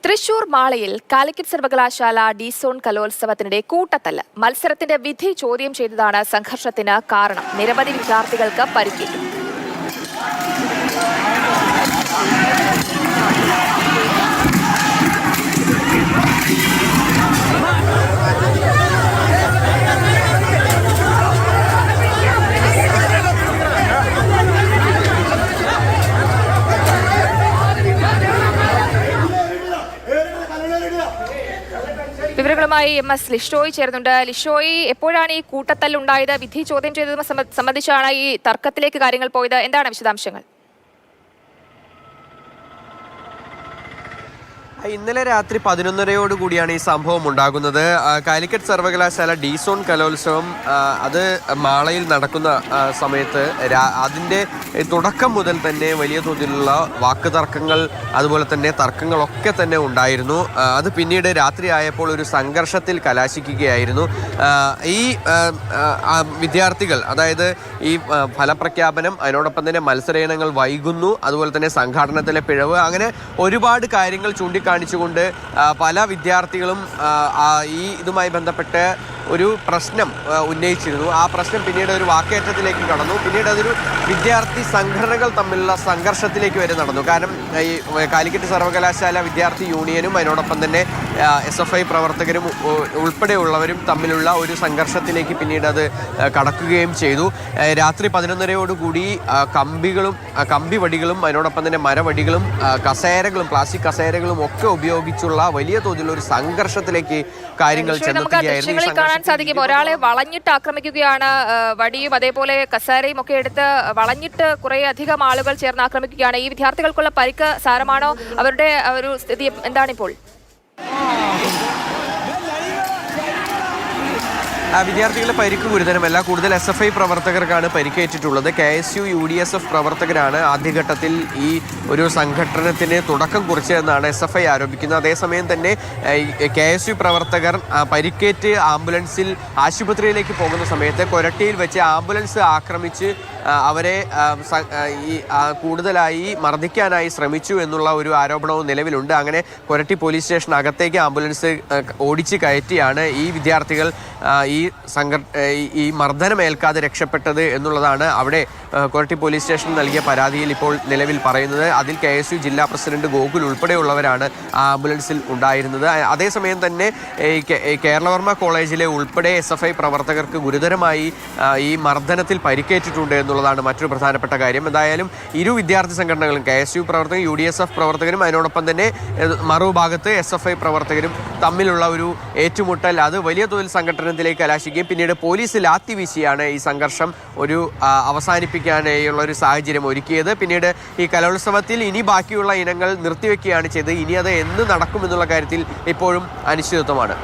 തൃശൂർ മാളയിൽ കാലിക്കറ്റ് സർവകലാശാല ഡി-സോൺ കലോത്സവത്തിനിടെ കൂട്ടത്തല്ല്. മത്സരത്തിന്റെ വിധി ചോദ്യം ചെയ്തതാണ് സംഘർഷത്തിന് കാരണം. നിരവധി വിദ്യാർത്ഥികൾക്ക് പരിക്കേറ്റു. വിവരങ്ങളുമായി MS ലിഷോയ് ചേർന്നുണ്ട്. ലിഷോയ്, എപ്പോഴാണ് ഈ കൂട്ടത്തല്ലുണ്ടായത്? വിധി ചോദ്യം ചെയ്തത് സംബന്ധിച്ചാണ് ഈ തർക്കത്തിലേക്ക് കാര്യങ്ങൾ പോയത്. എന്താണ് വിശദാംശങ്ങൾ? ഇന്നലെ രാത്രി 11:30 കൂടിയാണ് ഈ സംഭവം ഉണ്ടാകുന്നത്. കാലിക്കറ്റ് സർവകലാശാല ഡി-സോൺ കലോത്സവം അത് മാളയിൽ നടക്കുന്ന സമയത്ത് അതിൻ്റെ തുടക്കം മുതൽ തന്നെ വലിയ തോതിലുള്ള വാക്കുതർക്കങ്ങൾ അതുപോലെ തന്നെ തർക്കങ്ങളൊക്കെ തന്നെ ഉണ്ടായിരുന്നു. അത് പിന്നീട് രാത്രി ആയപ്പോൾ ഒരു സംഘർഷത്തിൽ കലാശിക്കുകയായിരുന്നു. ഈ വിദ്യാർത്ഥികൾ, അതായത് ഈ ഫലപ്രഖ്യാപനം, അതിനോടൊപ്പം തന്നെ മത്സര ഇനങ്ങൾ വൈകുന്നു, അതുപോലെ തന്നെ സംഘാടനത്തിലെ പിഴവ്, അങ്ങനെ ഒരുപാട് കാര്യങ്ങൾ ചൂണ്ടിക്കാണിച്ചുകൊണ്ട് പല വിദ്യാർത്ഥികളും ഇതുമായി ബന്ധപ്പെട്ട് ഒരു പ്രശ്നം ഉന്നയിച്ചിരുന്നു. ആ പ്രശ്നം പിന്നീട് ഒരു വാക്കേറ്റത്തിലേക്ക് കടന്നു. പിന്നീട് അതൊരു വിദ്യാർത്ഥി സംഘടനകൾ തമ്മിലുള്ള സംഘർഷത്തിലേക്ക് വരെ നടന്നു. കാരണം ഈ കാലിക്കറ്റ് സർവകലാശാല വിദ്യാർത്ഥി യൂണിയനും അതിനോടൊപ്പം തന്നെ SFI പ്രവർത്തകരും ഉൾപ്പെടെയുള്ളവരും തമ്മിലുള്ള ഒരു സംഘർഷത്തിലേക്ക് പിന്നീട് അത് കടക്കുകയും ചെയ്തു. രാത്രി 11:30 കൂടി കമ്പി വടികളും അതിനോടൊപ്പം തന്നെ മരവടികളും കസേരകളും പ്ലാസ്റ്റിക് കസേരകളും ഒക്കെ ഉപയോഗിച്ചുള്ള വലിയ തോതിലുള്ള ഒരു സംഘർഷത്തിലേക്ക് കാര്യങ്ങൾ ചെന്നെത്തുകയായിരുന്നു. സാധിക്കും, ഒരാളെ വളഞ്ഞിട്ട് ആക്രമിക്കുകയാണ്. വടിയും അതേപോലെ കസേരയും ഒക്കെ എടുത്ത് വളഞ്ഞിട്ട് കുറെ അധികം ആളുകൾ ചേർന്ന് ആക്രമിക്കുകയാണ്. ഈ വിദ്യാർത്ഥികൾക്കുള്ള പരിക്ക് സാരമാണോ? അവരുടെ ഒരു സ്ഥിതി എന്താണിപ്പോൾ? വിദ്യാർത്ഥികളുടെ പരിക്ക് ഗുരുതരമല്ല. കൂടുതൽ SFI പ്രവർത്തകർക്കാണ് പരിക്കേറ്റിട്ടുള്ളത്. KSU UDSF പ്രവർത്തകരാണ് ആദ്യഘട്ടത്തിൽ ഈ ഒരു സംഘടനത്തിന് തുടക്കം കുറിച്ചതെന്നാണ് SFI ആരോപിക്കുന്നത്. അതേസമയം തന്നെ KSU പ്രവർത്തകർ പരിക്കേറ്റ് ആംബുലൻസിൽ ആശുപത്രിയിലേക്ക് പോകുന്ന സമയത്ത് കൊരട്ടിയിൽ വെച്ച് ആംബുലൻസ് ആക്രമിച്ച് അവരെ കൂടുതലായി മർദ്ദിക്കാനായി ശ്രമിച്ചു എന്നുള്ള ഒരു ആരോപണവും നിലവിലുണ്ട്. അങ്ങനെ കൊരട്ടി പോലീസ് സ്റ്റേഷനകത്തേക്ക് ആംബുലൻസ് ഓടിച്ച് കയറ്റിയാണ് ഈ വിദ്യാർത്ഥികൾ ഈ മർദ്ദനമേൽക്കാതെ രക്ഷപ്പെട്ടത് എന്നുള്ളതാണ് അവിടെ കൊരട്ടി പോലീസ് സ്റ്റേഷൻ നൽകിയ പരാതിയിൽ ഇപ്പോൾ നിലവിൽ പറയുന്നത്. അതിൽ KSU ജില്ലാ പ്രസിഡന്റ് ഗോകുൽ ഉൾപ്പെടെയുള്ളവരാണ് ആംബുലൻസിൽ ഉണ്ടായിരുന്നത്. അതേസമയം തന്നെ കേരളവർമ്മ കോളേജിലെ ഉൾപ്പെടെ SFI പ്രവർത്തകർക്ക് ഗുരുതരമായി ഈ മർദ്ദനത്തിൽ പരിക്കേറ്റിട്ടുണ്ട് എന്നുള്ളതാണ് മറ്റൊരു പ്രധാനപ്പെട്ട കാര്യം. എന്തായാലും ഇരു വിദ്യാർത്ഥി സംഘടനകളും KSU പ്രവർത്തകരും UDSF പ്രവർത്തകരും അതിനോടൊപ്പം തന്നെ മറുഭാഗത്ത് SFI പ്രവർത്തകരും തമ്മിലുള്ള ഒരു ഏറ്റുമുട്ടൽ അത് വലിയ തോതിൽ സംഘടനത്തിലേക്ക് കലാശിക്കുകയും പിന്നീട് പോലീസ് ലാത്തി വീശിയാണ് ഈ സംഘർഷം അവസാനിപ്പിക്കാനുള്ള ഒരു സാഹചര്യം ഒരുക്കിയത്. പിന്നീട് ഈ കലോത്സവത്തിൽ ഇനി ബാക്കിയുള്ള ഇനങ്ങൾ നിർത്തിവെക്കുകയാണ് ചെയ്തത്. ഇനി അത് എന്ന് നടക്കുമെന്നുള്ള കാര്യത്തിൽ ഇപ്പോഴും അനിശ്ചിതത്വമാണ്.